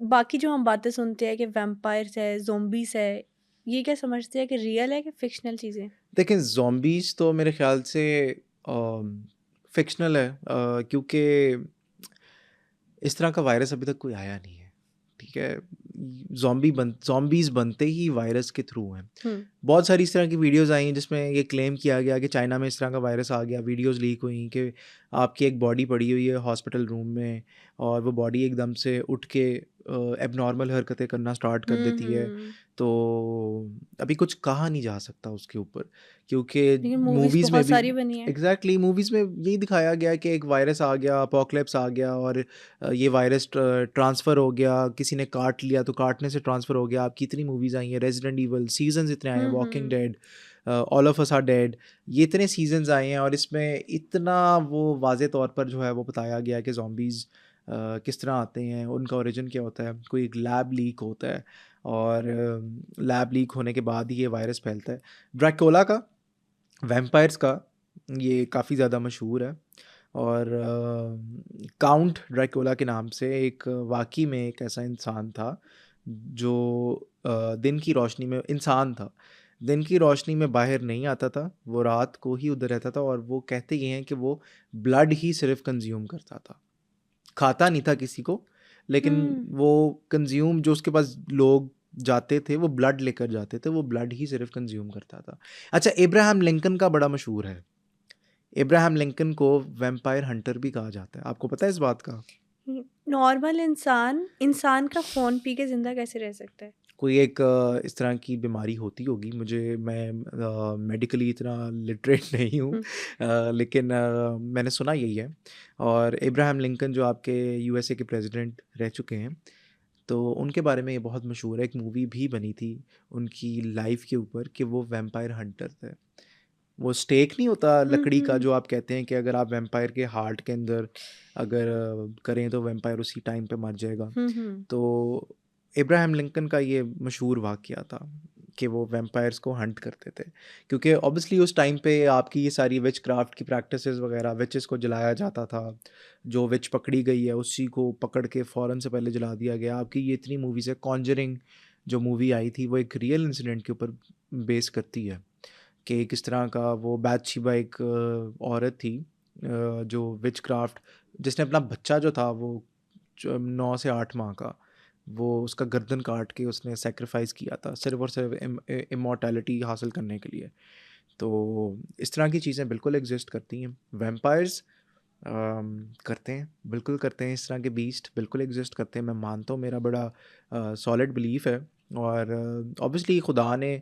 बाकी जो हम बातें सुनते हैं कि वैम्पायर्स है, ज़ॉम्बीज़ है, ये क्या समझते हैं कि रियल है कि फ़िक्शनल चीज़ें? देखें ज़ॉम्बीज़ तो मेरे ख़्याल से फ़िक्शनल है, क्योंकि इस तरह का वायरस अभी तक कोई आया नहीं है, ठीक है? ज़ॉम्बीज़ बनते ही वायरस के थ्रू हैं। हुँ। बहुत सारी इस तरह की वीडियोज़ आई हैं जिसमें ये क्लेम किया गया कि चाइना में इस तरह का वायरस आ गया, वीडियोज़ लीक हुई कि आपकी एक बॉडी पड़ी हुई है हॉस्पिटल रूम में और वो बॉडी एकदम से उठ के एबनॉर्मल हरकतें करना स्टार्ट कर हुँ, देती है। हुँ। तो अभी कुछ कहा नहीं जा सकता उसके ऊपर, क्योंकि लेकिन मूवीज़ मूवीज़ में बहुत भी सारी बनी हैं। एग्ज़ैक्टली मूवीज़ में यही दिखाया गया है कि एक वायरस आ गया, अपोकलिप्स आ गया और ये वायरस ट्रांसफ़र हो गया, किसी ने काट लिया तो काटने से ट्रांसफ़र हो गया। अब कितनी मूवीज़ आई हैं, रेज़िडेंट इविल, सीज़न्स इतने आए हैं, hmm, walking hmm. Dead, all of us are dead, ये इतने सीज़न्स आए हैं और इसमें इतना वो वाज़े तौर पर जो है वो बताया गया है कि ज़ॉम्बीज़ किस तरह आते हैं, उनका ओरिजिन क्या होता है। कोई एक लैब लीक होता है और लैब लीक होने के बाद ही ये वायरस फैलता है। ड्रैकुला का, वैम्पायर्स का, ये काफ़ी ज़्यादा मशहूर है और काउंट ड्रैकुला के नाम से एक वाक़ई में एक ऐसा इंसान था जो दिन की रोशनी में इंसान था। दिन की रोशनी में बाहर नहीं आता था, वो रात को ही उधर रहता था और वो कहते ये हैं कि वो ब्लड ही सिर्फ़ कंज़्यूम करता था। खाता नहीं था किसी को, लेकिन हुँ। वो कंज़्यूम जो उसके पास लोग जाते थे, वो ब्लड लेकर जाते थे, वो ब्लड ही सिर्फ़ कंज़्यूम करता था। अच्छा, अब्राहम लिंकन का बड़ा मशहूर है। अब्राहम लिंकन को वैम्पायर हंटर भी कहा जाता है। आपको पता है इस बात का? नॉर्मल इंसान का फ़ोन पी के ज़िंदा कैसे रह सकता है? कोई एक इस तरह की बीमारी होती होगी, मैं मेडिकली इतना लिटरेट नहीं हूँ, हुँ। लेकिन मैंने सुना यही है और अब्राहम लिंकन जो आपके यूएसए के प्रेसिडेंट रह चुके हैं, तो उनके बारे में ये बहुत मशहूर है। एक मूवी भी बनी थी उनकी लाइफ़ के ऊपर कि वो वैम्पायर हंटर थे। वो स्टेक नहीं होता हुँ, लकड़ी का हुँ। जो आप कहते हैं कि अगर आप वैम्पायर के हार्ट के अंदर अगर करें तो वैम्पायर उसी टाइम पे मर जाएगा। हुँ, हुँ। तो अब्राहम लिंकन का ये मशहूर वाक़या था कि वो वैम्पायर्स को हंट करते थे। क्योंकि ऑब्वियसली उस टाइम पे आपकी ये सारी विचक्राफ्ट की प्रैक्टिसेस वगैरह, विचेस को जलाया जाता था। जो विच पकड़ी गई है उसी को पकड़ के फ़ौरन से पहले जला दिया गया। आपकी ये इतनी मूवीज़ है, कॉन्जरिंग जो मूवी आई थी वो एक रियल इंसिडेंट के ऊपर बेस करती है कि किस तरह का वो बाथशेबा एक औरत थी, जो विचक्राफ्ट जिसने अपना बच्चा जो था वो 9 से 8 माह का, वो उसका गर्दन काट के उसने सैक्रिफाइस किया था सिर्फ़ और सिर्फ़ इमॉर्टैलिटी हासिल करने के लिए। तो इस तरह की चीज़ें बिल्कुल एग्ज़िस्ट करती हैं। वैम्पायर्स करते हैं, बिल्कुल करते हैं, इस तरह के बीस्ट बिल्कुल एग्ज़िस्ट करते हैं। मैं मानता हूँ, मेरा बड़ा सॉलिड बिलीफ़ है और ऑब्वियसली खुदा ने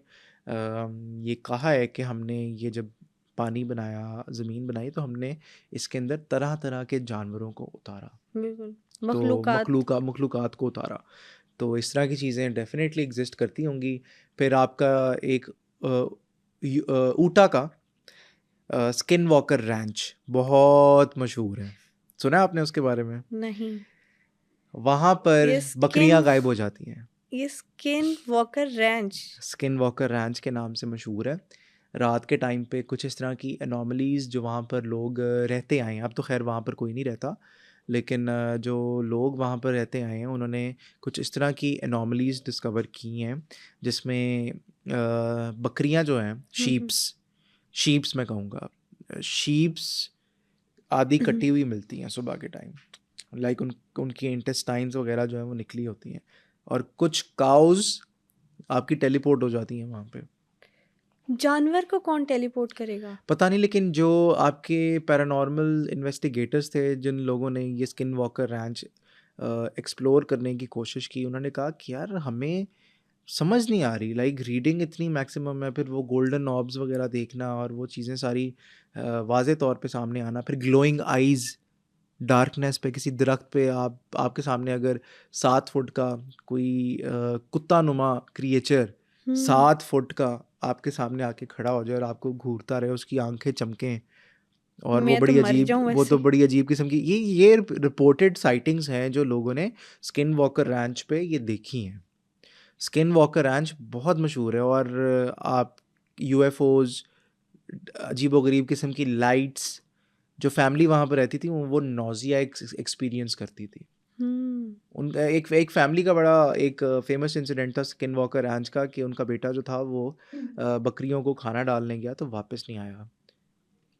ये कहा है कि हमने ये जब पानी बनाया, ज़मीन बनाई तो हमने इसके अंदर तरह-तरह के जानवरों को उतारा। बिल्कुल। तो मखलूक़ात। मखलूक़ात को उतारा। तो इस तरह की चीज़ें डेफ़िनेटली एग्ज़िस्ट करती होंगी। फिर आपका एक ऊटा का स्किन वॉकर रैंच बहुत मशहूर है। सुना है आपने उसके बारे में? नहीं। वहाँ पर ये बकरियाँ गायब हो जाती हैं। Skin walker ranch. Skin walker ranch के नाम से मशहूर है। रात के टाइम पे कुछ इस तरह की एनोमलीज़ जो वहाँ पर लोग रहते आए हैं, अब तो ख़ैर वहाँ पर कोई नहीं रहता, लेकिन जो लोग वहाँ पर रहते आए हैं, उन्होंने कुछ इस तरह की एनोमलीज़ डिस्कवर की हैं, जिसमें बकरियाँ जो हैं, हुँ, हुँ। शीप्स मैं कहूँगा, शीप्स आधी कटी हुई मिलती हैं सुबह के टाइम। लाइक उनकी इंटेस्टाइन्स वग़ैरह जो है वो निकली होती हैं और कुछ काउज़ आपकी टेलीपोर्ट हो जाती हैं वहाँ पे। जानवर को कौन टेलीपोर्ट करेगा? पता नहीं, लेकिन जो आपके पैरानॉर्मल इन्वेस्टिगेटर्स थे, जिन लोगों ने ये स्किन वॉकर रैंच एक्सप्लोर करने की कोशिश की, उन्होंने कहा कि यार हमें समझ नहीं आ रही, लाइक रीडिंग इतनी मैक्सिमम है, फिर वो गोल्डन ऑब्स वगैरह देखना और वो चीज़ें सारी वाज़े तौर पे सामने आना, फिर ग्लोइंग आइज़ डार्कनेस पे किसी दरख्त पे आपके सामने अगर 7 फुट का कोई कुत्ता नुमा क्रिएचर हुँ। 7 फुट का आपके सामने आके खड़ा हो जाए और आपको घूरता रहे, उसकी आंखें चमकें और मैं तो मर जाऊँ वो तो वैसे। बड़ी अजीब किस्म की ये रिपोर्टेड साइटिंग्स हैं जो लोगों ने स्किन वॉकर रैंच पे ये देखी हैं। स्किन वॉकर रैंच बहुत मशहूर है और आप यूएफओज़, अजीबो-गरीब किस्म की लाइट्स, जो फैमिली वहाँ पे रहती थी वो नौज़िया एक्सपीरियंस करती थी। हुँ। उन एक एक फैमिली का बड़ा एक फेमस इंसिडेंट था स्किन वॉकर रैंच का कि उनका बेटा जो था वो बकरियों को खाना डालने गया तो वापस नहीं आया,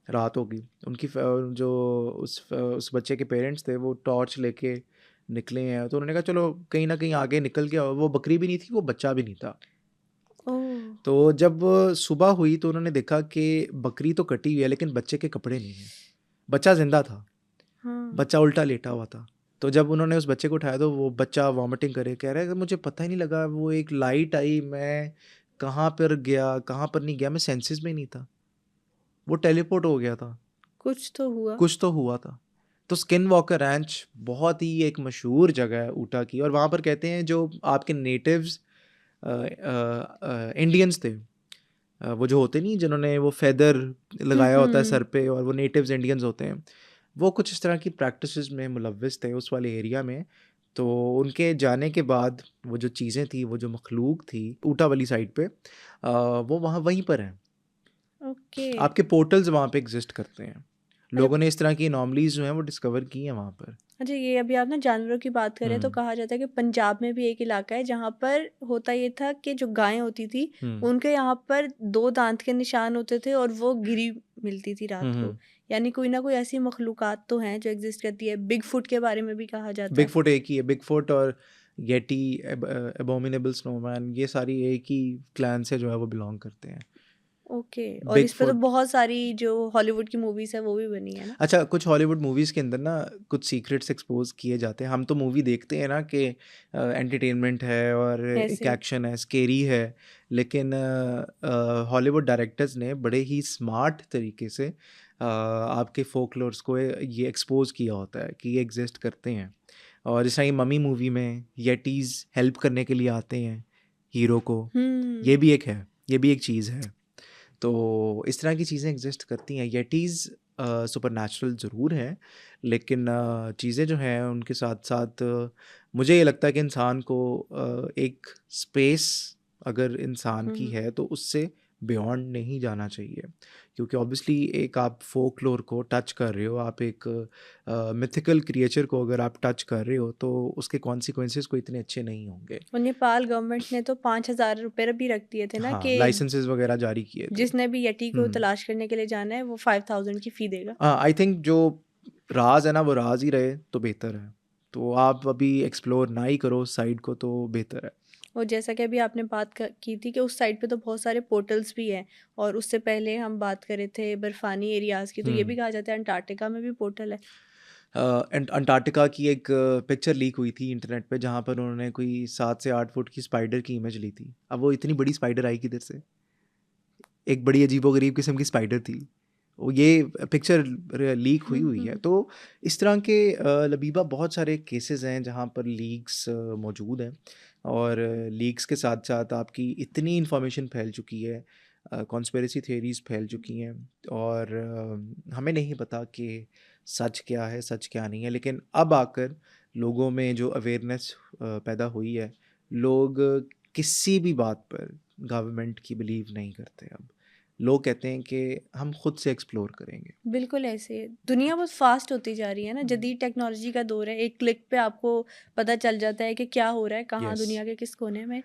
रात हो गई। उनकी जो उस बच्चे के पेरेंट्स थे वो टॉर्च लेके निकले हैं, तो उन्होंने कहा चलो कहीं ना कहीं आगे निकल गया। वो बकरी भी नहीं थी, वो बच्चा भी नहीं था। ओह! तो जब सुबह हुई तो उन्होंने देखा कि बकरी तो कटी हुई है लेकिन बच्चे के कपड़े नहीं हैं। बच्चा जिंदा था, हाँ। बच्चा उल्टा लेटा हुआ था। तो जब उन्होंने उस बच्चे को उठाया तो वो बच्चा वॉमिटिंग करे, कह रहा है कि मुझे पता ही नहीं लगा, वो एक लाइट आई, मैं कहाँ पर गया कहाँ पर नहीं गया, मैं सेंसेस में ही नहीं था, वो टेलीपोर्ट हो गया था, कुछ तो हुआ। कुछ तो हुआ था। तो स्किन वॉकर रैंच बहुत ही एक मशहूर जगह है ऊटा की, और वहाँ पर कहते हैं जो आपके नेटिव्स इंडियंस थे, वो जो होते नहीं जिन्होंने वो फेदर हुँ, लगाया होता है हुँ। सर पे, और वो नेटिव्स इंडियंस होते हैं, वो कुछ इस तरह की प्रैक्टिसेस में मुलव्विस थे उस वाले एरिया में। तो उनके जाने के बाद वो जो चीज़ें थी, वो जो मखलूक थी ऊटा वाली साइड पे, वो वहाँ वहीं पर हैं। ओके। आपके पोर्टल्स वहाँ पे एग्जिस्ट करते हैं। अच्छा लोगों ने इस तरह की एनॉमलीज जो हैं वो डिस्कवर की हैं वहाँ पर। अच्छा, ये अभी आप ना जानवरों की बात कर रहे हैं तो हुँ, कहा जाता है कि पंजाब में भी एक इलाका है जहाँ पर होता ये था कि जो गायें होती थी हुँ, उनके यहाँ पर 2 दाँत के निशान होते थे और वो गिरी मिलती थी हुँ, रात को। हुँ। यानी कोई ना कोई ऐसी मखलूक़ात तो हैं जो एग्ज़िस्ट करती है। बिग फुट के बारे में भी कहा जाता है। बिगफुट एक ही है, बिगफुट और येटी, एबोमिनेबल स्नोमैन, ये सारी एक ही क्लैन से जो है वो बिलॉन्ग करते हैं। ओके, और इस पे तो बिगफुट, बहुत सारी जो हॉलीवुड की मूवीज़ है वो भी बनी है ना? अच्छा, कुछ हॉलीवुड मूवीज़ के अंदर ना कुछ सीक्रेट्स एक्सपोज़ किए जाते हैं। हम तो मूवी देखते हैं ना कि एंटरटेनमेंट है और एक ऐसे। एक्शन है, स्केरी है, लेकिन हॉलीवुड डायरेक्टर्स ने बड़े ही स्मार्ट तरीके से आपके फ़ोकलोर्स को ये एक्सपोज़ किया होता है कि ये एग्ज़िस्ट करते हैं। और जैसा ये मम्मी मूवी में येटीज़ हेल्प करने के लिए आते हैं हीरो को, ये हुँ। भी एक है, ये भी एक चीज़ है। तो इस तरह की चीज़ें एग्जिस्ट करती हैं। येटीज़ सुपरनैचुरल ज़रूर हैं, लेकिन चीज़ें जो हैं उनके साथ-साथ मुझे ये लगता है कि इंसान को एक स्पेस अगर इंसान की हुँ। है तो उससे बियॉन्ड नहीं जाना चाहिए। क्योंकि ऑब्वियसली एक आप फ़ोकलोर को टच कर रहे हो, आप एक मिथिकल क्रिएचर को अगर आप टच कर रहे हो तो उसके कॉन्सिक्वेंसेस कोई इतने अच्छे नहीं होंगे। और नेपाल गवर्नमेंट ने तो 5,000 रुपए भी रख दिए थे ना हाँ, कि लाइसेंसेस वगैरह जारी किए थे। जिसने भी यटी को हुँ। तलाश करने के लिए जाना है वो 5,000 की फ़ी देगा। आई थिंक जो राज है ना वो राज ही रहे तो बेहतर है। तो आप अभी एक्सप्लोर ना ही करो उस साइड को तो बेहतर है। और जैसा कि अभी आपने बात की थी कि उस साइड पे तो बहुत सारे पोर्टल्स भी हैं, और उससे पहले हम बात कर रहे थे बर्फानी एरियाज़ की, तो ये भी हुँ। कहा जाता है अंटार्कटिका में भी पोर्टल है। अंटार्कटिका की एक पिक्चर लीक हुई थी इंटरनेट पे जहाँ पर उन्होंने कोई 7 से 8 फुट की स्पाइडर की इमेज ली थी। अब वो इतनी बड़ी स्पाइडर आई किधर से? एक बड़ी अजीबो-गरीब किस्म की स्पाइडर थी। वो ये पिक्चर लीक हुई है। हुँ। तो इस तरह के लबीबा बहुत सारे केसेस हैं जहाँ पर लीक्स मौजूद हैं, और लीक्स के साथ-साथ आपकी इतनी इन्फॉर्मेशन फैल चुकी है, कॉन्स्पिरेसी थ्योरीज़ फैल चुकी हैं, और हमें नहीं पता कि सच क्या है, सच क्या नहीं है। लेकिन अब आकर लोगों में जो अवेयरनेस पैदा हुई है, लोग किसी भी बात पर गवर्नमेंट की बिलीव नहीं करते अब। लोग कहते हैं कि हम खुद से एक्सप्लोर करेंगे। बिल्कुल ऐसे है। दुनिया बहुत फ़ास्ट होती जा रही है ना, जदीद टेक्नोलॉजी का दौर है। एक क्लिक पे आपको पता चल जाता है कि क्या हो रहा है, कहाँ यस। दुनिया के किस कोने में।